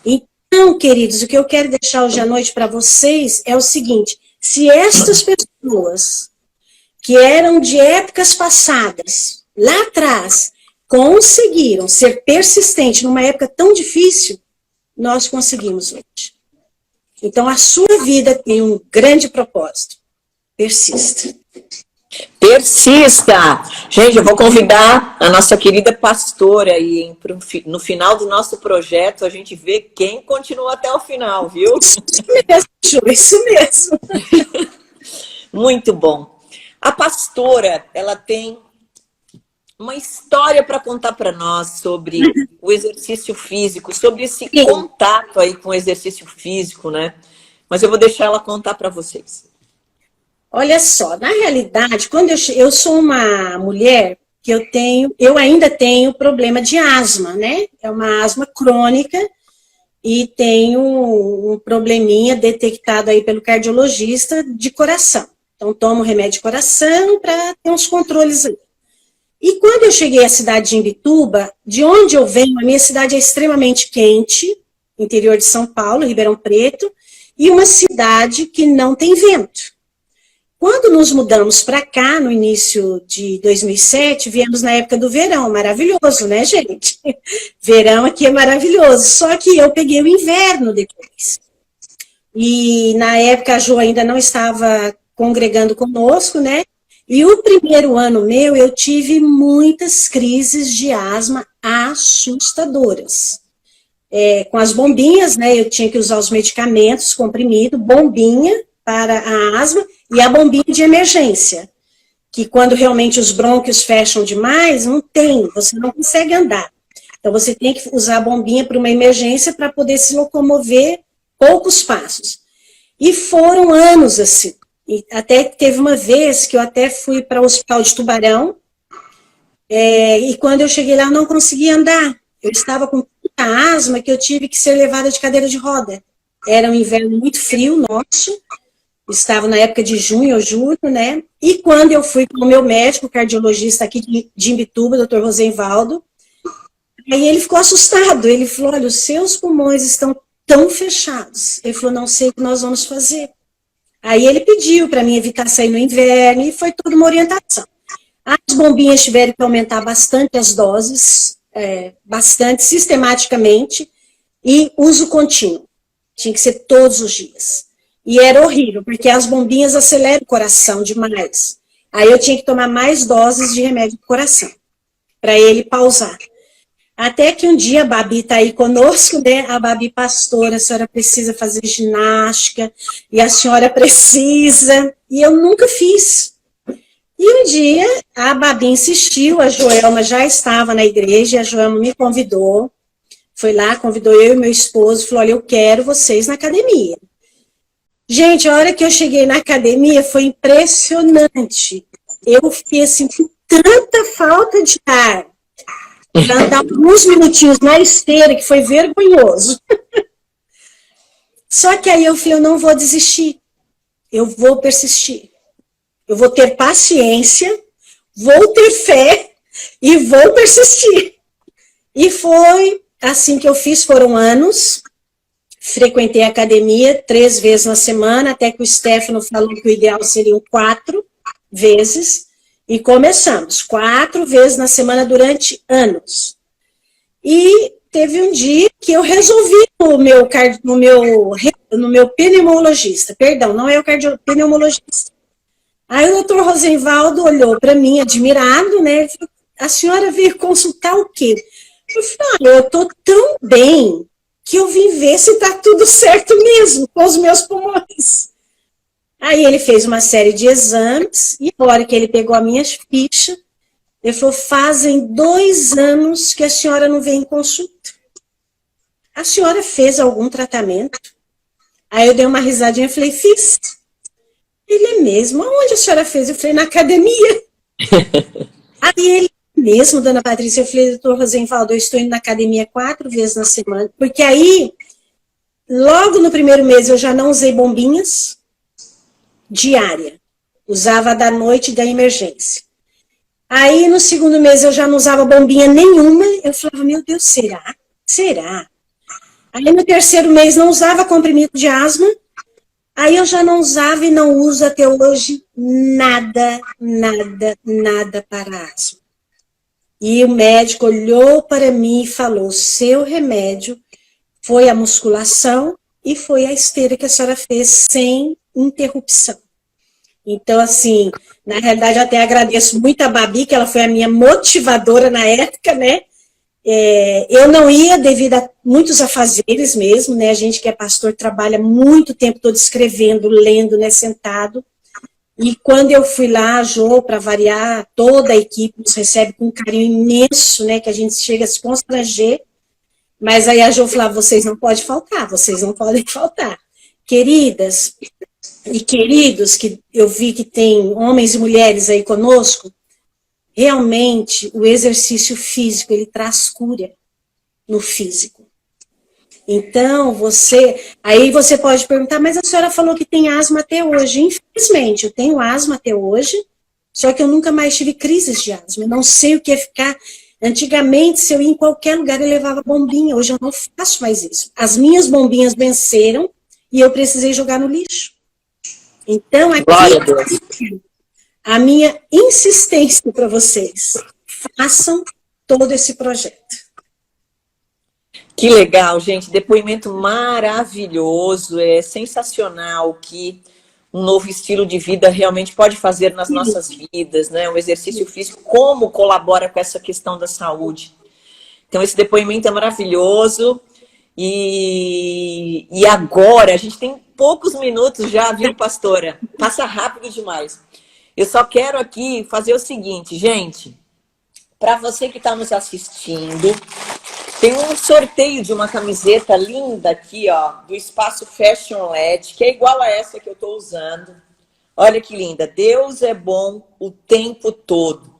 Então, queridos, o que eu quero deixar hoje à noite para vocês é o seguinte: se estas pessoas que eram de épocas passadas, lá atrás, conseguiram ser persistentes numa época tão difícil, nós conseguimos hoje. Então, a sua vida tem um grande propósito. Persista. Persista! Gente, eu vou convidar a nossa querida pastora aí, no final do nosso projeto, a gente vê quem continua até o final, viu? Isso mesmo. Muito bom. A pastora, ela tem uma história para contar para nós sobre o exercício físico, sobre esse contato aí com o exercício físico, né? Mas eu vou deixar ela contar para vocês. Olha só, na realidade, quando eu sou uma mulher que eu ainda tenho problema de asma, né? É uma asma crônica e tenho um probleminha detectado aí pelo cardiologista de coração. Então, tomo remédio de coração para ter uns controles aí. E quando eu cheguei à cidade de Imbituba, de onde eu venho, a minha cidade é extremamente quente, interior de São Paulo, Ribeirão Preto, e uma cidade que não tem vento. Quando nos mudamos para cá, no início de 2007, viemos na época do verão, maravilhoso, né, gente? Verão aqui é maravilhoso, só que eu peguei o inverno depois. E na época a Jo ainda não estava congregando conosco, né? E o primeiro ano meu, eu tive muitas crises de asma assustadoras. Com as bombinhas, né? Eu tinha que usar os medicamentos, comprimido, bombinha para a asma e a bombinha de emergência, que quando realmente os brônquios fecham demais, não tem, você não consegue andar. Então, você tem que usar a bombinha para uma emergência para poder se locomover poucos passos. E foram anos assim. E até teve uma vez que eu até fui para o hospital de Tubarão, e quando eu cheguei lá, eu não conseguia andar. Eu estava com tanta asma que eu tive que ser levada de cadeira de roda. Era um inverno muito frio nosso, estava na época de junho ou julho, né? E quando eu fui com o meu médico, cardiologista aqui de Imbituba, doutor Rosenvaldo, aí ele ficou assustado. Ele falou, olha, os seus pulmões estão tão fechados. Ele falou, não sei o que nós vamos fazer. Aí ele pediu para mim evitar sair no inverno e foi toda uma orientação. As bombinhas tiveram que aumentar bastante as doses, bastante, sistematicamente, e uso contínuo. Tinha que ser todos os dias. E era horrível, porque as bombinhas aceleram o coração demais. Aí eu tinha que tomar mais doses de remédio do coração, para ele pausar. Até que um dia a Babi está aí conosco, né? A Babi, pastora, a senhora precisa fazer ginástica, e a senhora precisa, e eu nunca fiz. E um dia a Babi insistiu, a Joelma já estava na igreja, a Joelma me convidou, foi lá, convidou eu e meu esposo, falou, olha, eu quero vocês na academia. Gente, a hora que eu cheguei na academia foi impressionante. Eu fiquei assim, com tanta falta de ar, para andar alguns minutinhos na esteira, que foi vergonhoso. Só que aí eu falei, eu não vou desistir, eu vou persistir. Eu vou ter paciência, vou ter fé e vou persistir. E foi assim que eu fiz, foram anos. Frequentei a academia 3 vezes na semana, até que o Stefano falou que o ideal seriam 4 vezes. E começamos, 4 vezes na semana durante anos. E teve um dia que eu resolvi no meu pneumologista, perdão, não é o pneumologista. Aí o doutor Rosenvaldo olhou para mim, admirado, né? Ele falou, a senhora veio consultar o quê? Eu falei, eu estou tão bem que eu vim ver se está tudo certo mesmo com os meus pulmões. Aí ele fez uma série de exames, e na hora que ele pegou a minha ficha, ele falou, fazem 2 anos que a senhora não vem em consulta. A senhora fez algum tratamento? Aí eu dei uma risadinha e falei, fiz. Ele é mesmo? Aonde a senhora fez? Eu falei, na academia. Aí ele mesmo, dona Patrícia, eu falei, doutor Rosenvaldo, eu estou indo na academia 4 vezes na semana, porque aí, logo no primeiro mês, eu já não usei bombinhas diária. Usava da noite da emergência. Aí, no segundo mês, eu já não usava bombinha nenhuma. Eu falava, meu Deus, será? Será? Aí, no terceiro mês, não usava comprimido de asma. Aí eu já não usava e não uso até hoje nada para asma. E o médico olhou para mim e falou, seu remédio foi a musculação e foi a esteira que a senhora fez sem interrupção. Então, assim, na realidade, eu até agradeço muito a Babi, que ela foi a minha motivadora na época, né? Eu não ia devido a muitos afazeres mesmo, né? A gente que é pastor trabalha muito tempo todo escrevendo, lendo, né? Sentado. E quando eu fui lá, a Jô, para variar, toda a equipe nos recebe com um carinho imenso, né? Que a gente chega a se constranger. Mas aí a Jô falava, vocês não podem faltar, vocês não podem faltar. Queridas e queridos, que eu vi que tem homens e mulheres aí conosco, realmente, o exercício físico, ele traz cura no físico. Então, aí você pode perguntar, mas a senhora falou que tem asma até hoje. Infelizmente, eu tenho asma até hoje, só que eu nunca mais tive crises de asma. Eu não sei o que é ficar... Antigamente, se eu ia em qualquer lugar, eu levava bombinha. Hoje eu não faço mais isso. As minhas bombinhas venceram e eu precisei jogar no lixo. Então, aqui... A minha insistência para vocês, façam todo esse projeto. Que legal, gente. Depoimento maravilhoso. É sensacional o que um novo estilo de vida realmente pode fazer nas nossas vidas, né? O exercício físico, como colabora com essa questão da saúde. Então, esse depoimento é maravilhoso. E agora, a gente tem poucos minutos já, viu, pastora? Passa rápido demais. Eu só quero aqui fazer o seguinte, gente. Para você que está nos assistindo, Tem um sorteio de uma camiseta linda aqui, ó, do Espaço Fashion LED, que é igual a essa que eu tô usando. Olha que linda. Deus é bom o tempo todo.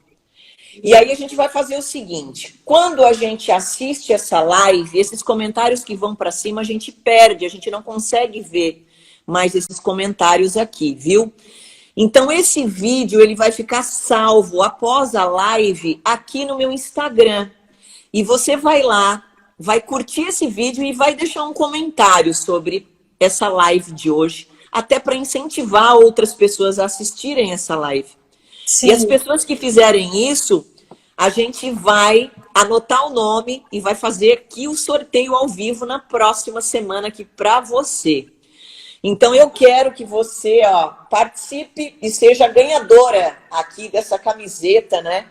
E aí a gente vai fazer o seguinte, quando a gente assiste essa live, esses comentários que vão para cima a gente perde, a gente não consegue ver mais esses comentários aqui, viu? Então esse vídeo ele vai ficar salvo após a live aqui no meu Instagram. E você vai lá, vai curtir esse vídeo e vai deixar um comentário sobre essa live de hoje, até para incentivar outras pessoas a assistirem essa live. Sim. E as pessoas que fizerem isso, a gente vai anotar o nome e vai fazer aqui o sorteio ao vivo na próxima semana aqui para você. Então eu quero que você, ó, participe e seja ganhadora aqui dessa camiseta, né?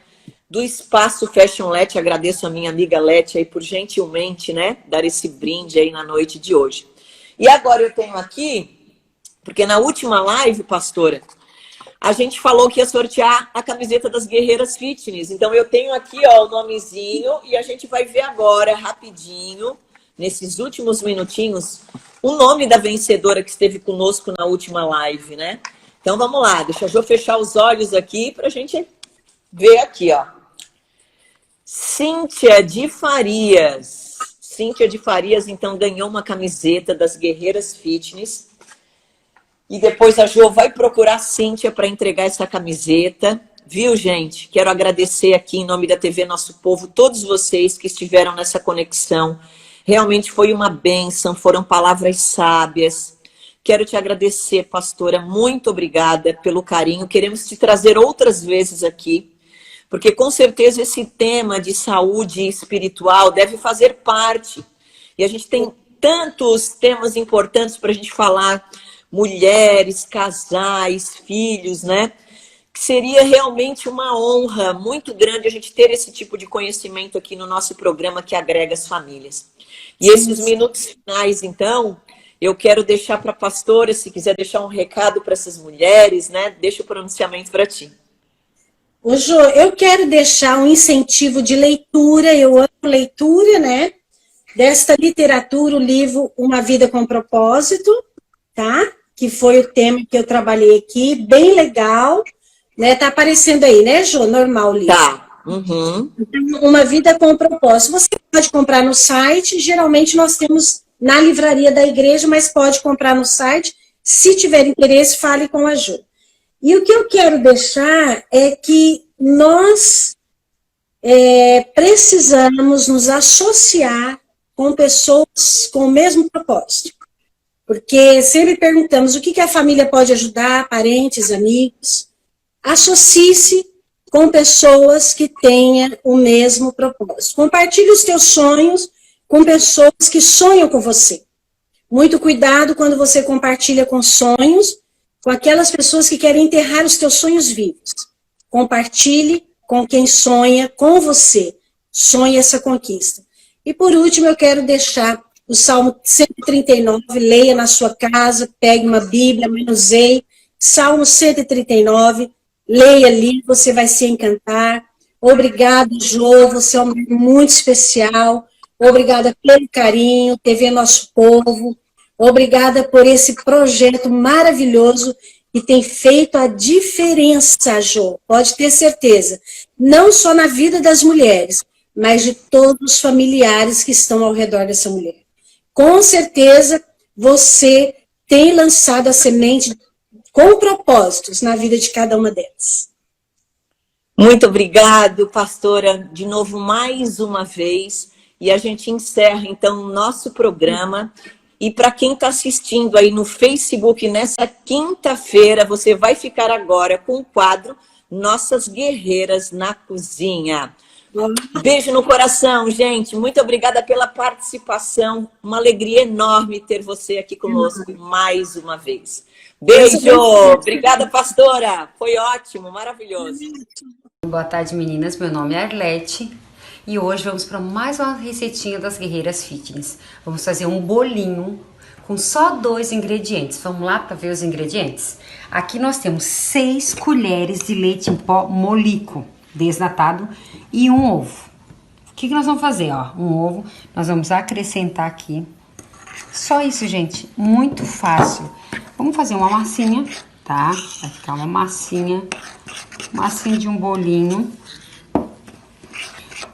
Do Espaço Fashion Let. Agradeço a minha amiga Leti aí por gentilmente, né, dar esse brinde aí na noite de hoje. E agora eu tenho aqui, porque na última live, pastora, a gente falou que ia sortear a camiseta das Guerreiras Fitness. Então eu tenho aqui, ó, o nomezinho e a gente vai ver agora, rapidinho, nesses últimos minutinhos, o nome da vencedora que esteve conosco na última live, né? Então vamos lá, deixa eu fechar os olhos aqui pra gente ver aqui, ó. Cíntia de Farias. Cíntia de Farias, então, ganhou uma camiseta das Guerreiras Fitness. E depois a Jo vai procurar a Cíntia para entregar essa camiseta. Viu, gente? Quero agradecer aqui em nome da TV Nosso Povo, todos vocês que estiveram nessa conexão. Realmente foi uma bênção, foram palavras sábias. Quero te agradecer, pastora. Muito obrigada pelo carinho. Queremos te trazer outras vezes aqui, porque com certeza esse tema de saúde espiritual deve fazer parte. E a gente tem tantos temas importantes para a gente falar. Mulheres, casais, filhos, né? Que seria realmente uma honra muito grande a gente ter esse tipo de conhecimento aqui no nosso programa que agrega as famílias. E esses minutos finais, então, eu quero deixar para a pastora, se quiser deixar um recado para essas mulheres, né? Deixa o pronunciamento para ti. Ô, Jô, eu quero deixar um incentivo de leitura, eu amo leitura, né? Desta literatura, o livro Uma Vida com Propósito, tá? Que foi o tema que eu trabalhei aqui, bem legal, né? Tá aparecendo aí, né, Jô? Normal o livro. Tá. Uhum. Então, Uma Vida com Propósito. Você pode comprar no site, geralmente nós temos na livraria da igreja, mas pode comprar no site. Se tiver interesse, fale com a Jô. E o que eu quero deixar é que nós precisamos nos associar com pessoas com o mesmo propósito. Porque sempre perguntamos o que a família pode ajudar, parentes, amigos. Associe-se com pessoas que tenham o mesmo propósito. Compartilhe os teus sonhos com pessoas que sonham com você. Muito cuidado quando você compartilha com sonhos, com aquelas pessoas que querem enterrar os teus sonhos vivos. Compartilhe com quem sonha com você. Sonhe essa conquista. E por último, eu quero deixar o Salmo 139, leia na sua casa, pegue uma Bíblia, manuseie. Salmo 139, leia ali, você vai se encantar. Obrigada, Jô, você é um homem muito especial. Obrigada pelo carinho, TV Nosso Povo. Obrigada por esse projeto maravilhoso que tem feito a diferença, Jô. Pode ter certeza. Não só na vida das mulheres, mas de todos os familiares que estão ao redor dessa mulher. Com certeza, você tem lançado a semente com propósitos na vida de cada uma delas. Muito obrigado, pastora, de novo mais uma vez. E a gente encerra, então, o nosso programa. E para quem está assistindo aí no Facebook, nessa quinta-feira, você vai ficar agora com o quadro Nossas Guerreiras na Cozinha. Beijo no coração, gente. Muito obrigada pela participação. Uma alegria enorme ter você aqui conosco mais uma vez. Beijo. Obrigada, pastora. Foi ótimo, maravilhoso. Boa tarde, meninas. Meu nome é Arlete e hoje vamos para mais uma receitinha das Guerreiras Fitness. Vamos fazer um bolinho com só 2 ingredientes. Vamos lá para ver os ingredientes? Aqui nós temos 6 colheres de leite em pó Molico desnatado e um ovo. O que nós vamos fazer, ó? Um ovo, nós vamos acrescentar aqui. Só isso, gente, muito fácil. Vamos fazer uma massinha, tá? Vai ficar uma massinha de um bolinho.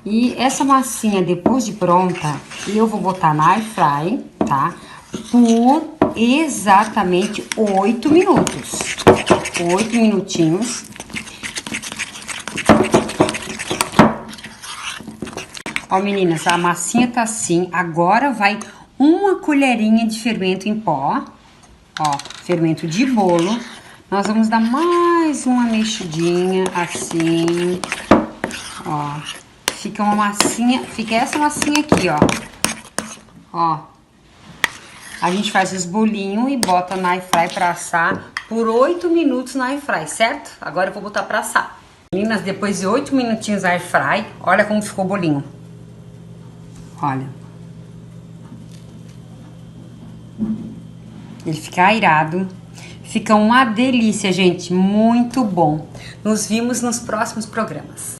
E essa massinha, depois de pronta, eu vou botar na air fry, tá? Por exatamente 8 minutos. 8 minutinhos. Ó, meninas, a massinha tá assim. Agora vai uma colherinha de fermento em pó. Ó, fermento de bolo. Nós vamos dar mais uma mexidinha, assim. Ó, fica uma massinha, fica essa massinha aqui, ó. Ó. A gente faz os bolinhos e bota na air fry pra assar por 8 minutos na air fry, certo? Agora eu vou botar pra assar. Meninas, depois de 8 minutinhos na air fry, olha como ficou o bolinho. Olha. Ele fica airado. Fica uma delícia, gente. Muito bom. Nos vimos nos próximos programas.